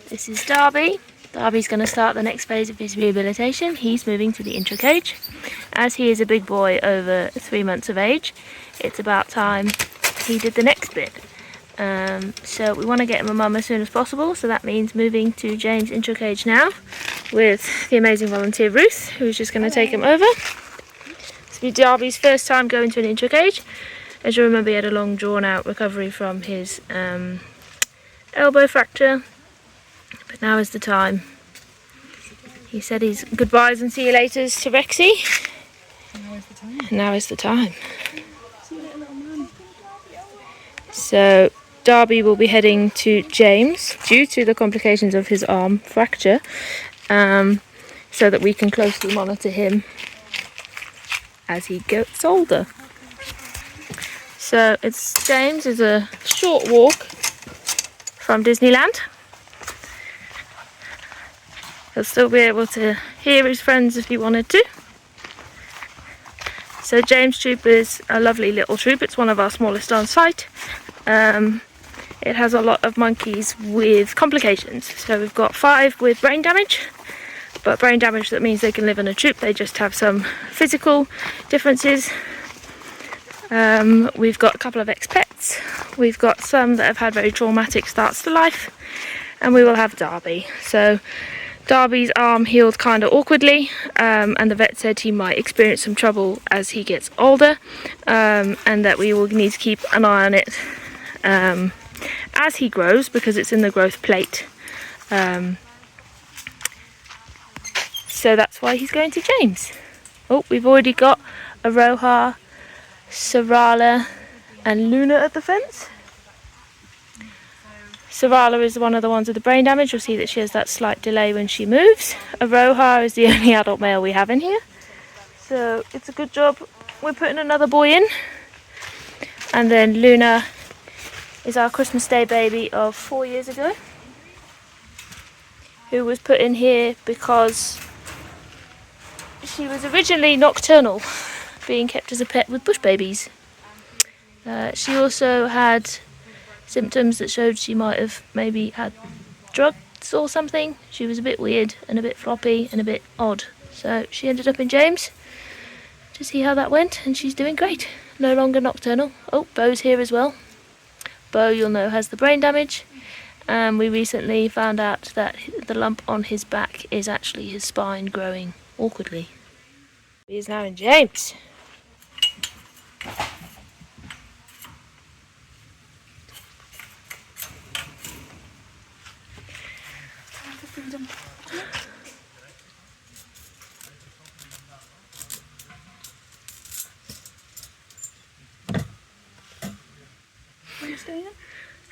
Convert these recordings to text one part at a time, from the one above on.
This is Darby. Darby's going to start the next phase of his rehabilitation. He's moving to the intro cage. As he is a big boy over 3 months of age, it's about time he did the next bit. So we want to get him a mum as soon as possible, so that means moving to James' intro cage now with the amazing volunteer Ruth, who's just going to take him over. This will be Darby's first time going to an intro cage. As you remember, he had a long drawn out recovery from his elbow fracture, but now is the time. He said his goodbyes and see you laters to Rexy. Now is the time. So Darby will be heading to James due to the complications of his arm fracture, so that we can closely monitor him as he gets older. So James is a short walk from Disneyland. He'll still be able to hear his friends if he wanted to. So James Troop is a lovely little troop. It's one of our smallest on site. It has a lot of monkeys with complications. So we've got 5 with brain damage, but brain damage that means they can live in a troop. They just have some physical differences. We've got a couple of ex-pets. We've got some that have had very traumatic starts to life, and we will have Darby. So Darby's arm healed kind of awkwardly, and the vet said he might experience some trouble as he gets older, and that we will need to keep an eye on it as he grows, because it's in the growth plate. So that's why he's going to James. Oh, we've already got Aroha, Sarala and Luna at the fence. Sarala is one of the ones with the brain damage. You'll see that she has that slight delay when she moves. Aroha is the only adult male we have in here. So it's a good job we're putting another boy in. And then Luna is our Christmas Day baby of 4 years ago, who was put in here because she was originally nocturnal, being kept as a pet with bush babies. She also had symptoms that showed she might have maybe had drugs or something. She was a bit weird and a bit floppy and a bit odd. So she ended up in James to see how that went, and she's doing great. No longer nocturnal. Oh, Bo's here as well. Bo, you'll know, has the brain damage. We recently found out that the lump on his back is actually his spine growing awkwardly. He is now in James.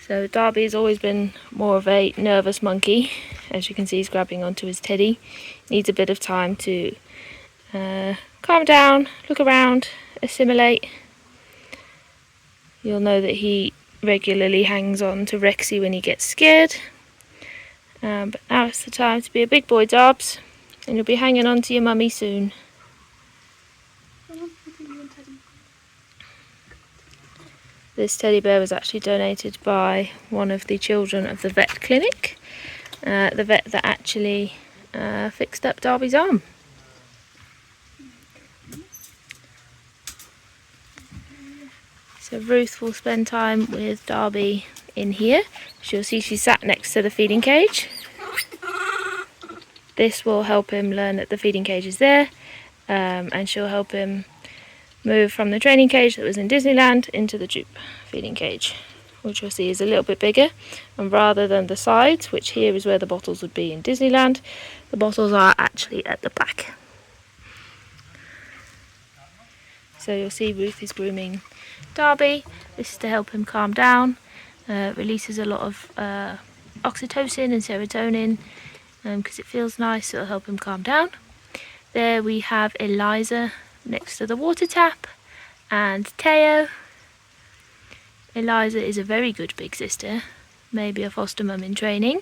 So Darby has always been more of a nervous monkey. As you can see, he's grabbing onto his teddy. Needs a bit of time to calm down, look around, assimilate. You'll know that he regularly hangs on to Rexy when he gets scared. But now it's the time to be a big boy, Darbs, and you'll be hanging on to your mummy soon. This teddy bear was actually donated by one of the children of the vet clinic, the vet that actually fixed up Darby's arm. So Ruth will spend time with Darby in here. You'll see she sat next to the feeding cage. This will help him learn that the feeding cage is there, and she'll help him move from the training cage that was in Disneyland into the troop feeding cage, which you'll see is a little bit bigger, and rather than the sides, which here is where the bottles would be in Disneyland, the bottles are actually at the back. So you'll see Ruth is grooming Darby. This is to help him calm down. Releases a lot of oxytocin and serotonin because it feels nice, so it'll help him calm down. There we have Eliza next to the water tap, and Teo. Eliza is a very good big sister, maybe a foster mum in training,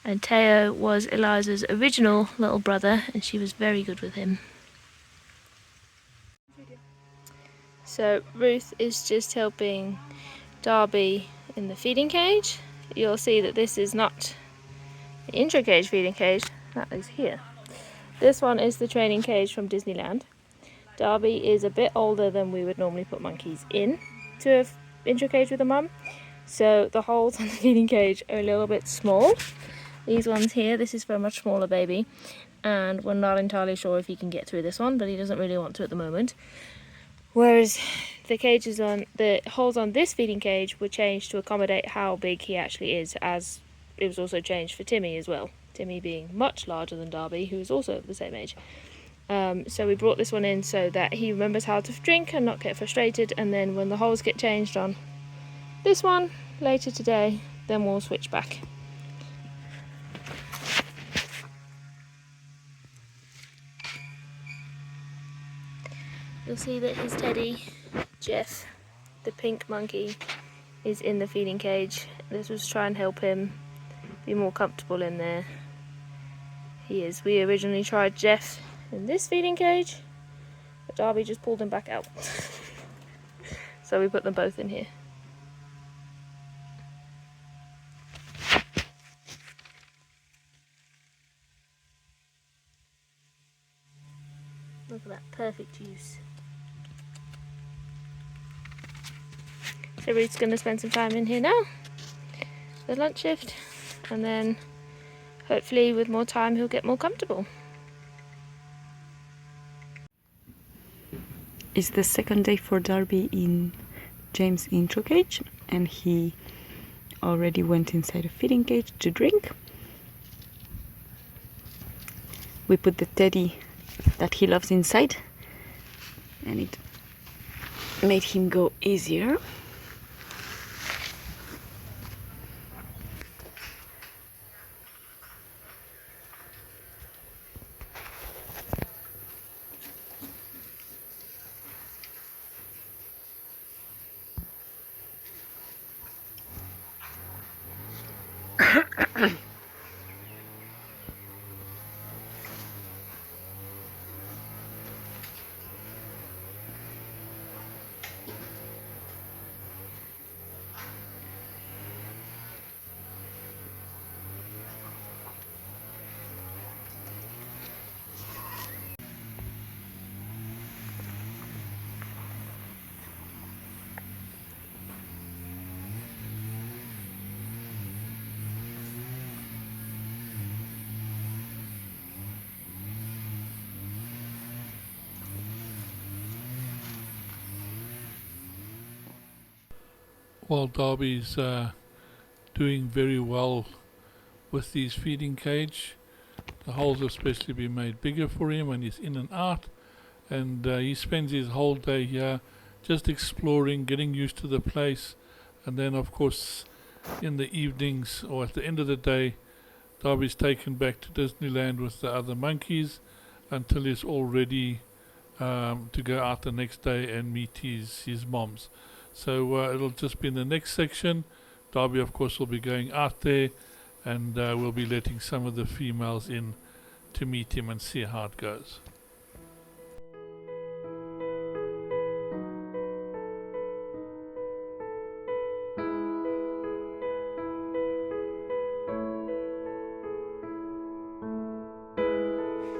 and Teo was Eliza's original little brother, and she was very good with him. So Ruth is just helping Darby in the feeding cage. You'll see that this is not The intra-cage feeding cage, that is here. This one is the training cage from Disneyland. Darby is a bit older than we would normally put monkeys in to an intra-cage with a mum. So the holes on the feeding cage are a little bit small. These ones here, this is for a much smaller baby. And we're not entirely sure if he can get through this one, but he doesn't really want to at the moment. Whereas the holes on this feeding cage were changed to accommodate how big he actually is, as it was also changed for Timmy as well. Timmy being much larger than Darby, who is also the same age. So we brought this one in so that he remembers how to drink and not get frustrated, and then when the holes get changed on this one later today, then we'll switch back. You'll see that his teddy, Jeff, the pink monkey, is in the feeding cage. This was to try and help him be more comfortable in there. He is. We originally tried Jeff in this feeding cage, but Darby just pulled him back out. So we put them both in here. Look at that perfect use. So Ruth's going to spend some time in here now, the lunch shift, and then hopefully with more time he'll get more comfortable. It's the second day for Darby in James' intro cage, and he already went inside a feeding cage to drink. We put the teddy that he loves inside, and it made him go easier. While Darby's doing very well with his feeding cage, the holes have especially been made bigger for him, and he's in and out, and he spends his whole day here just exploring, getting used to the place, and then of course in the evenings or at the end of the day, Darby's taken back to Disneyland with the other monkeys until he's all ready to go out the next day and meet his moms. So it'll just be in the next section. Darby, of course, will be going out there, and we'll be letting some of the females in to meet him and see how it goes.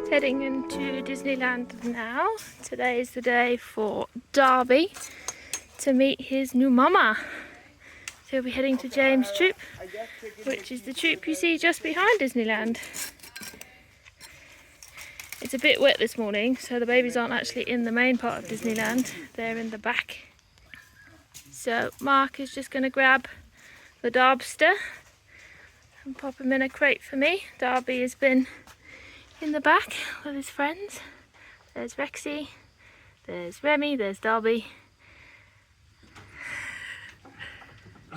Heading into Disneyland now. Today is the day for Darby to meet his new mama. So he'll be heading to James' troop, which is the troop you see just behind Disneyland. It's a bit wet this morning, so the babies aren't actually in the main part of Disneyland, they're in the back. So Mark is just going to grab the Darbster and pop him in a crate for me. Darby has been in the back with his friends. There's Rexy, there's Remy, there's Darby.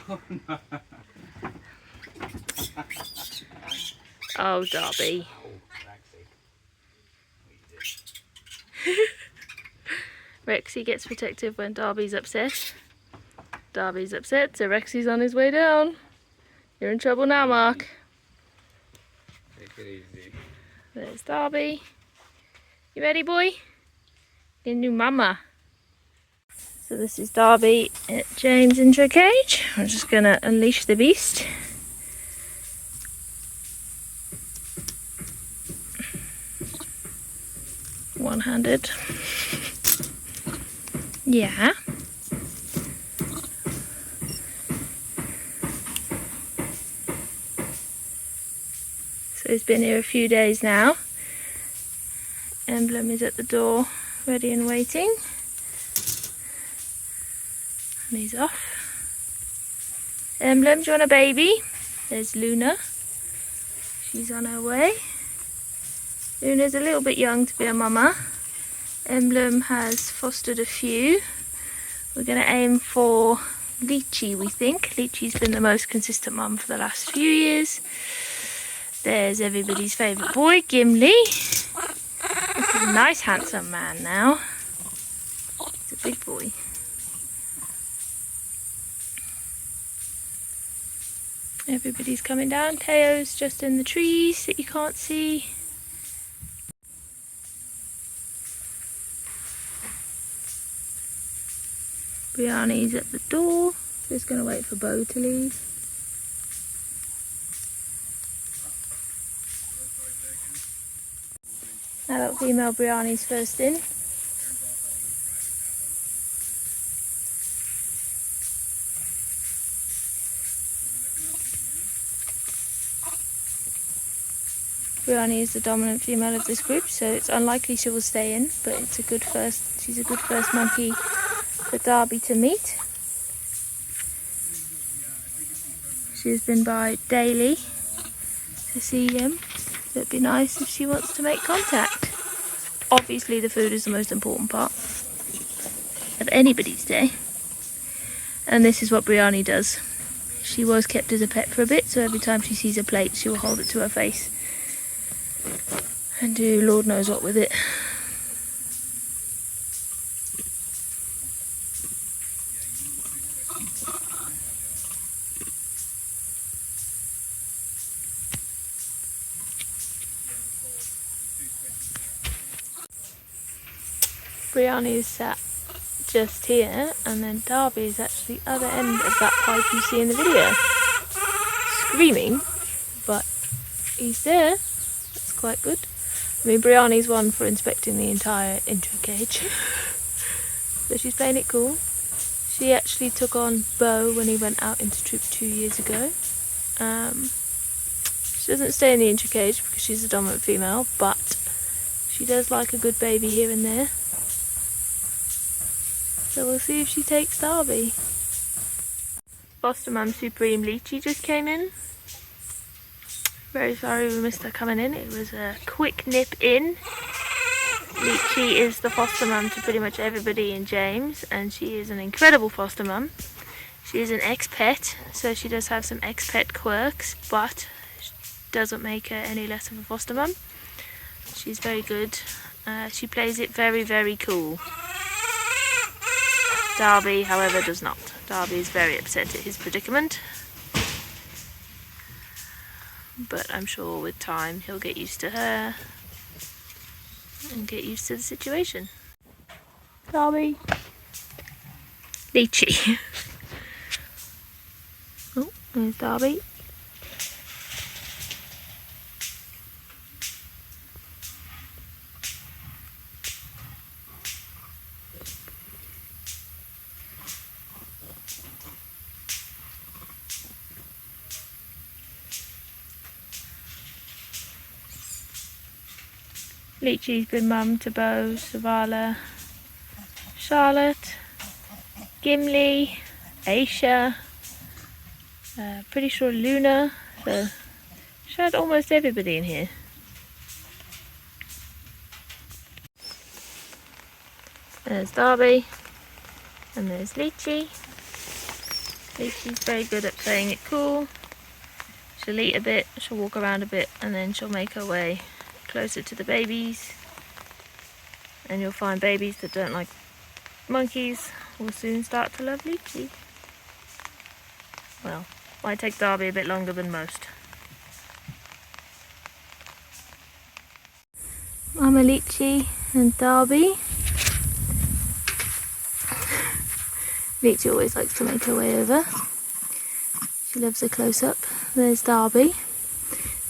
Oh, no. Oh, Darby. Rexy gets protective when Darby's upset. Darby's upset, so Rexy's on his way down. You're in trouble now, Mark. Take it easy. There's Darby. You ready, boy? Your new mama. So this is Darby at James' intro cage. I'm just going to unleash the beast. one-handed. Yeah. So he's been here a few days now. Emblem is at the door, ready and waiting. And he's off. Emblem, do you want a baby? There's Luna. She's on her way. Luna's a little bit young to be a mama. Emblem has fostered a few. We're going to aim for Litchie, we think. Litchie's been the most consistent mum for the last few years. There's everybody's favourite boy, Gimli. He's a nice handsome man now. He's a big boy. Everybody's coming down. Teo's just in the trees that you can't see. Brianni's at the door. Just going to wait for Bo to leave. Adult female Brianni's first in. Brianni is the dominant female of this group, so it's unlikely she will stay in, but it's a good first. She's a good first monkey for Darby to meet. She's been by daily to see him, so it'd be nice if she wants to make contact. Obviously the food is the most important part of anybody's day, and this is what Brianni does. She was kept as a pet for a bit, so every time she sees a plate she will hold it to her face and do Lord knows what with it. Brianni is sat just here, and then Darby is actually the other end of that pipe you see in the video. Screaming, but he's there. That's quite good. I mean, Brianni's one for inspecting the entire intro cage. So she's playing it cool. She actually took on Bo when he went out into troop 2 years ago. She doesn't stay in the intro cage because she's a dominant female, but she does like a good baby here and there. So we'll see if she takes Darby. Foster Mum Supreme Litchie just came in. Very sorry we missed her coming in. It was a quick nip in. Litchie is the foster mum to pretty much everybody in James, and she is an incredible foster mum. She is an ex-pet, so she does have some ex-pet quirks, but doesn't make her any less of a foster mum. She's very good. She plays it very, very cool. Darby, however, does not. Darby is very upset at his predicament, but I'm sure with time he'll get used to her and get used to the situation. Darby. Litchie. Oh, there's Darby. Litchie's been mum to Bo, Savala, Charlotte, Gimli, Aisha, pretty sure Luna, so she had almost everybody in here. There's Darby, and there's Litchie. Litchie's very good at playing it cool. She'll eat a bit, she'll walk around a bit, and then she'll make her way closer to the babies, and you'll find babies that don't like monkeys will soon start to love Litchie. Well, might take Darby a bit longer than most. Mama Litchie and Darby. Litchie always likes to make her way over. She loves a close-up. There's Darby.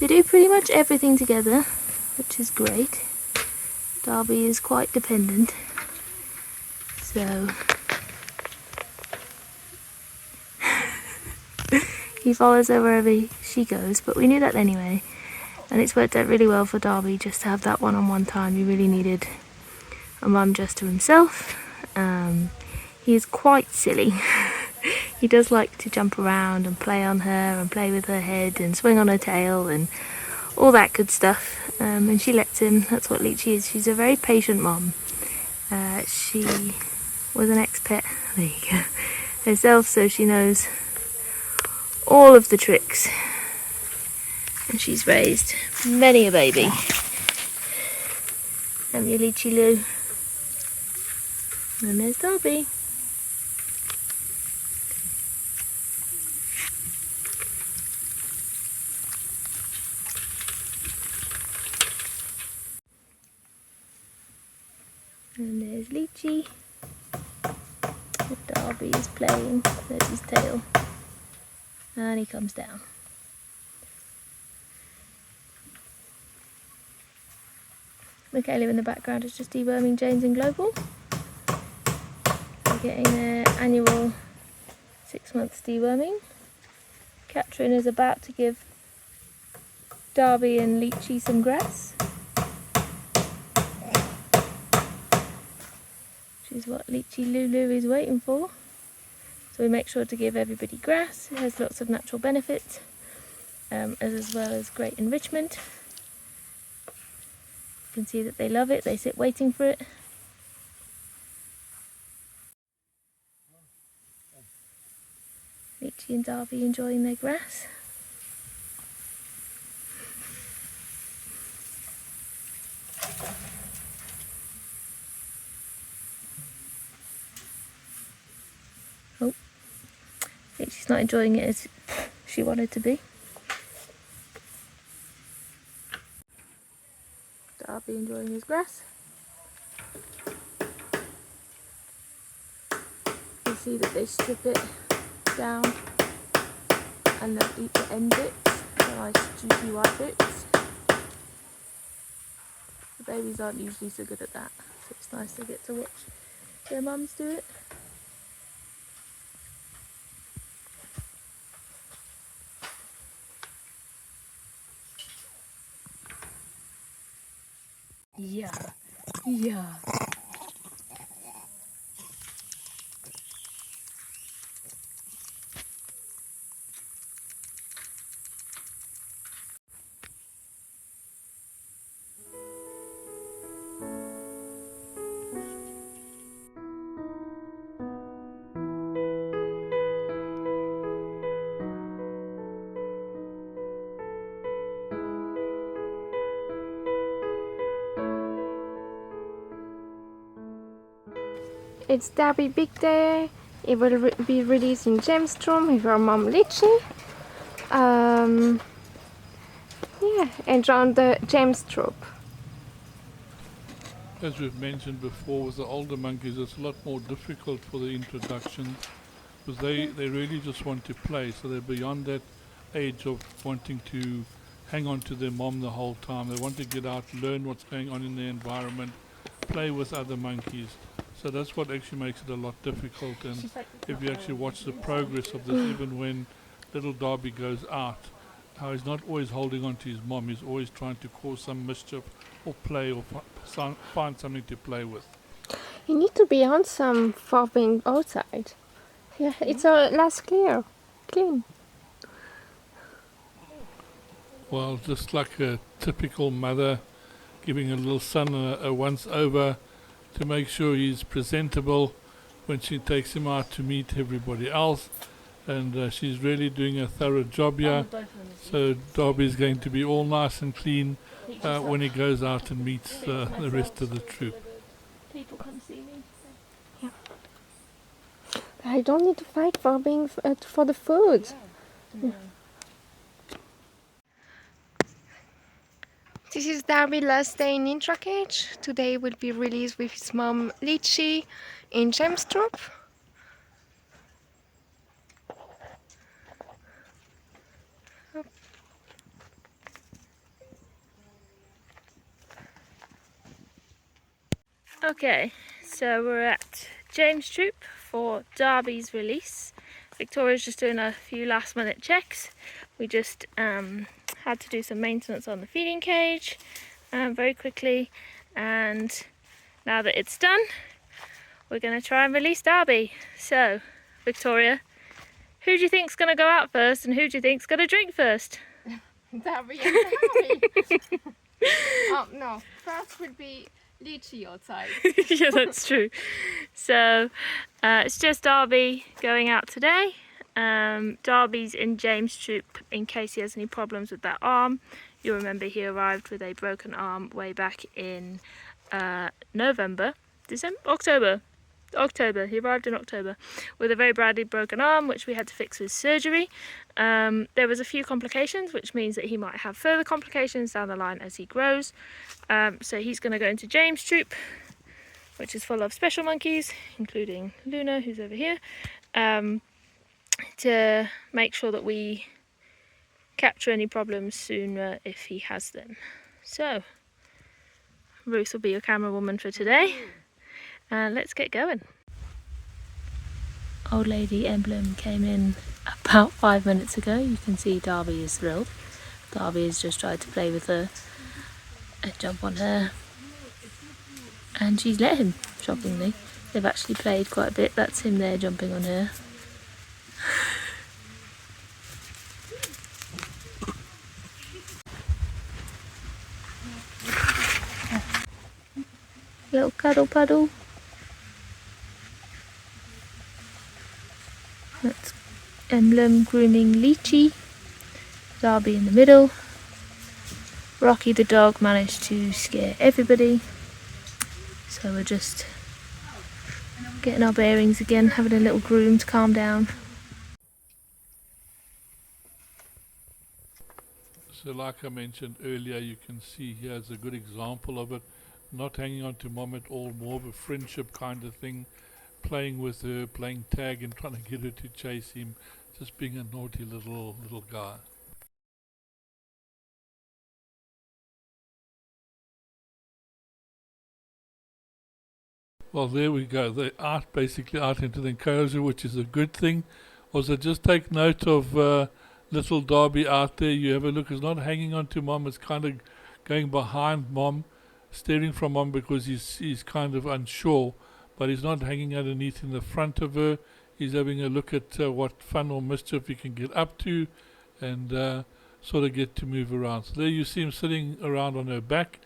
They do pretty much everything together, which is great. Darby is quite dependent, so he follows her wherever she goes, but we knew that anyway, and it's worked out really well for Darby just to have that one-on-one time. He really needed a mum just to himself. He is quite silly. He does like to jump around and play on her and play with her head and swing on her tail and all that good stuff, and she lets him. That's what Litchie is. She's a very patient mom. She was an ex-pet, there you go, herself, so she knows all of the tricks, and she's raised many a baby. And your Litchie Lou. And there's Darby. And there's Litchie. Darby is playing. There's his tail. And he comes down. Michaela in the background is just deworming James and Global. They're getting their annual 6 months deworming. Catherine is about to give Darby and Litchie some grass. Which is what Litchie Lulu is waiting for. So we make sure to give everybody grass. It has lots of natural benefits, as well as great enrichment. You can see that they love it, they sit waiting for it. Litchie and Darby enjoying their grass. Oh, Litchie's not enjoying it as she wanted to be. Darby enjoying his grass. You see that they strip it down and they'll eat the end bits, the nice juicy white bits. The babies aren't usually so good at that, so it's nice they get to watch their mums do it. Yeah, yeah. It's Darby Big Day. It will be released in Gemstrom with our mom Litchie. Yeah, and around the Gemstrop. As we've mentioned before, with the older monkeys, it's a lot more difficult for the introduction because they really just want to play, so they're beyond that age of wanting to hang on to their mom the whole time. They want to get out, learn what's going on in their environment, play with other monkeys. So that's what actually makes it a lot difficult. And if you actually watch the progress of this, even when little Darby goes out, how he's not always holding on to his mom, he's always trying to cause some mischief or play or find something to play with. You need to be on some for being outside. Yeah, it's less clean. Well, just like a typical mother giving a little son a once over to make sure he's presentable when she takes him out to meet everybody else. And she's really doing a thorough job here. So Darby's going to be all nice and clean when he goes out and meets the rest of the troop. People come see me. Yeah. I don't need to fight for being for the food. Yeah. This is Darby's last day in Intracage. Today will be released with his mom Litchie in Gemstrop. Okay, so we're at James Troop for Darby's release. Victoria's just doing a few last minute checks. We just had to do some maintenance on the feeding cage very quickly, and now that it's done, we're going to try and release Darby. So, Victoria, who do you think's going to go out first, and who do you think's going to drink first? Darby and Darby. Oh no, first would be Litchie outside. Yeah, that's true. So it's just Darby going out today. Darby's in James' troop in case he has any problems with that arm. You'll remember he arrived with a broken arm way back in October. He arrived in October with a very badly broken arm, which we had to fix with surgery. There was a few complications, which means that he might have further complications down the line as he grows. So he's going to go into James' troop, which is full of special monkeys, including Luna, who's over here, to make sure that we capture any problems sooner if he has them. So Ruth will be your camera woman for today. Let's get going. Old Lady Emblem came in about 5 minutes ago. You can see Darby is thrilled. Darby has just tried to play with her and jump on her, and she's let him, shockingly. They've actually played quite a bit. That's him there jumping on her. Little cuddle puddle. That's Emblem grooming Litchie. Darby in the middle. Rocky the dog managed to scare everybody. So we're just getting our bearings again, having a little groom to calm down. So like I mentioned earlier, you can see here is a good example of it. Not hanging on to mom at all, more of a friendship kind of thing. Playing with her, playing tag and trying to get her to chase him. Just being a naughty little guy. Well, there we go. They're out, basically out into the enclosure, which is a good thing. Also, just take note of little Darby out there. You have a look. It's not hanging on to mom. It's kind of going behind mom, staring from mom because he's kind of unsure. But he's not hanging underneath in the front of her. He's having a look at what fun or mischief he can get up to, and sort of get to move around. So there you see him sitting around on her back.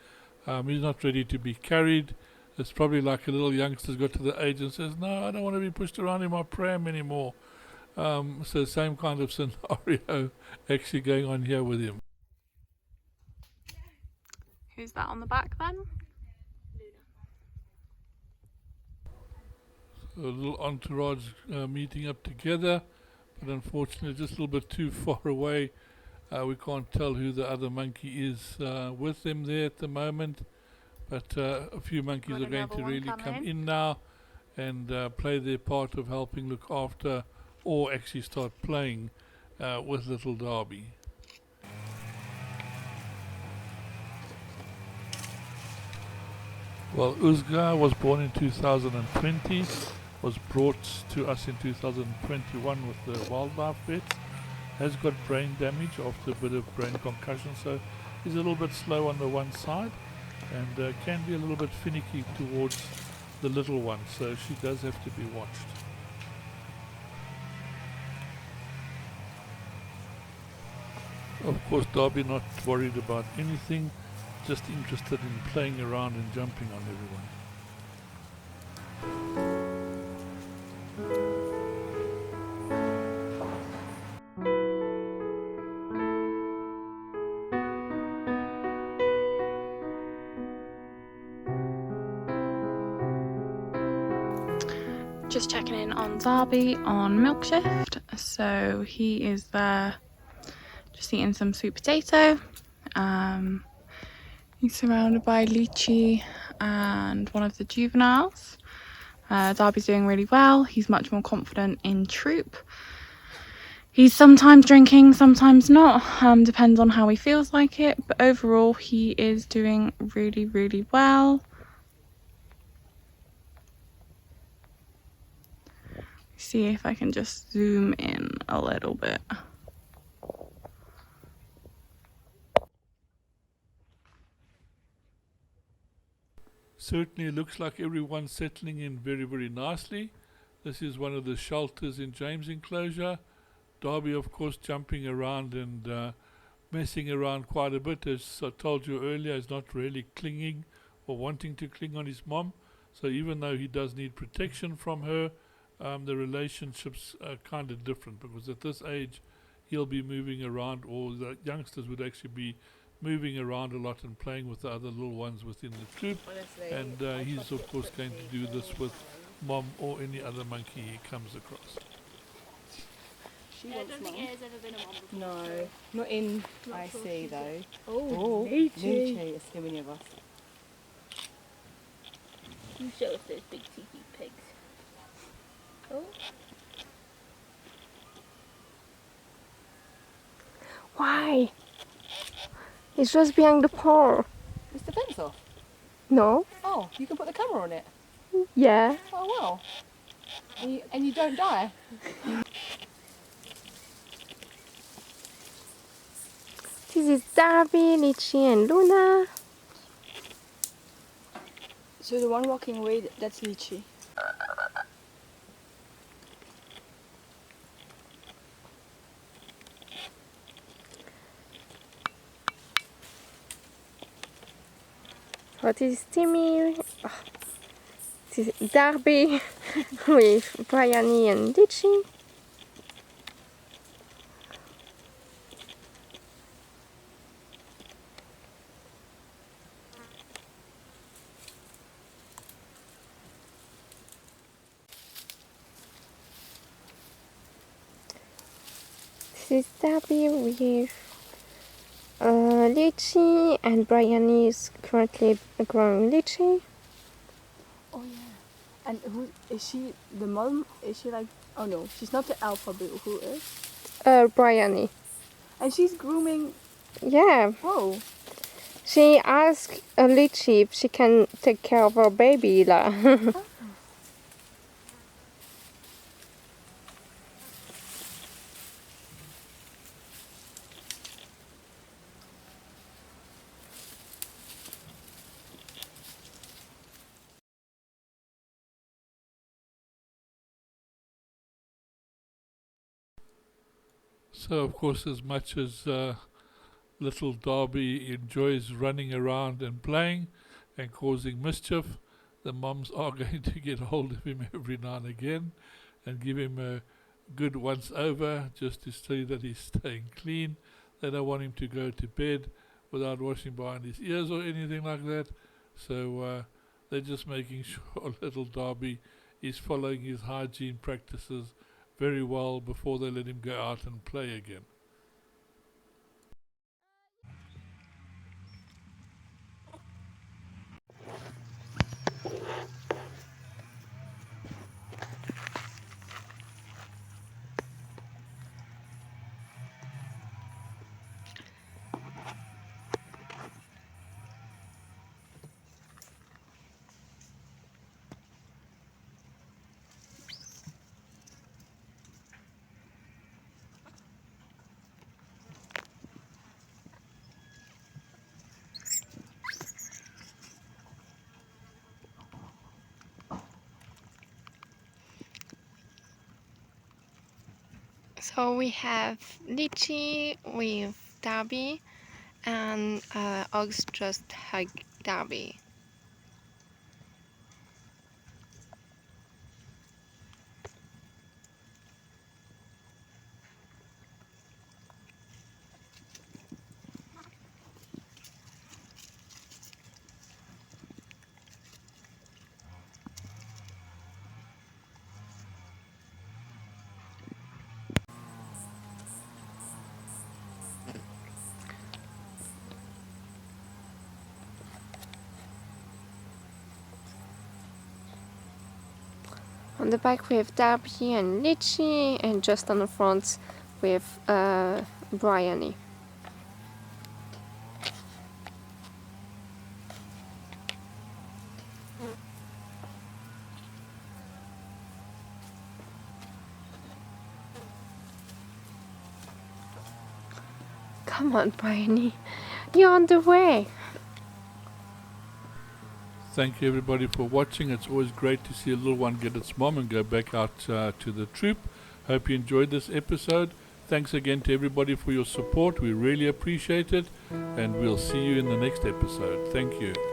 He's not ready to be carried. It's probably like a little youngster's got to the age and says, no, I don't want to be pushed around in my pram anymore. So same kind of scenario actually going on here with him. Who's that on the back then? A little entourage meeting up together, but unfortunately just a little bit too far away. We can't tell who the other monkey is with them there at the moment, but a few monkeys are going to really come in now and play their part of helping look after or actually start playing with little Darby. Well, Uzga was born in 2020, was brought to us in 2021 with the wildlife vet. Has got brain damage after a bit of brain concussion, so he's a little bit slow on the one side and can be a little bit finicky towards the little one, so she does have to be watched. Of course, Darby not worried about anything, just interested in playing around and jumping on everyone. Just checking in on Darby on milk shift. So he is there just eating some sweet potato. He's surrounded by Litchie and one of the juveniles. Darby's doing really well. He's much more confident in troop. He's sometimes drinking, sometimes not. Depends on how he feels like it. But overall, he is doing really, really well. see if I can just zoom in a little bit. Certainly looks like everyone's settling in very, very nicely. This is one of the shelters in James' enclosure. Darby, of course, jumping around and messing around quite a bit. As I told you earlier, is not really clinging or wanting to cling on his mom. So even though he does need protection from her, the relationships are kind of different, because at this age he'll be moving around, or the youngsters would actually be moving around a lot and playing with the other little ones within the troop. And he's of course going to do this with mom or any other monkey he comes across. I don't think it has ever been a mom before. No, not in IC though. Oh, Litchie, it's too many of us. You show us those big cheeky pigs. Oh. Why? It's just behind the pole. Is the fence off? No? Oh, you can put the camera on it. Yeah. Oh well. And you don't die. This is Darby, Litchie and Luna. So the one walking away, that's Litchie. What is Timmy? Oh, this is Darby with Bryony and Litchie. This is Darby with Litchie, and Bryony is currently growing Litchie. Oh yeah. And who is she? The mom? Is she like? Oh no, she's not the alpha, but who is? Bryony. And she's grooming. Yeah. Whoa. She asked Litchie if she can take care of her baby. So of course, as much as little Darby enjoys running around and playing and causing mischief, the moms are going to get hold of him every now and again and give him a good once over, just to see that he's staying clean. They don't want him to go to bed without washing behind his ears or anything like that. So they're just making sure little Darby is following his hygiene practices very well before they let him go out and play again. So we have Litchie with Darby, and Ox just hugged Darby. On the back we have Darby and Litchie, and just on the front with Bryony. Come on, Pioneer. You're on the way. Thank you everybody for watching. It's always great to see a little one get its mom and go back out to the troop. Hope you enjoyed this episode. Thanks again to everybody for your support. We really appreciate it. And we'll see you in the next episode. Thank you.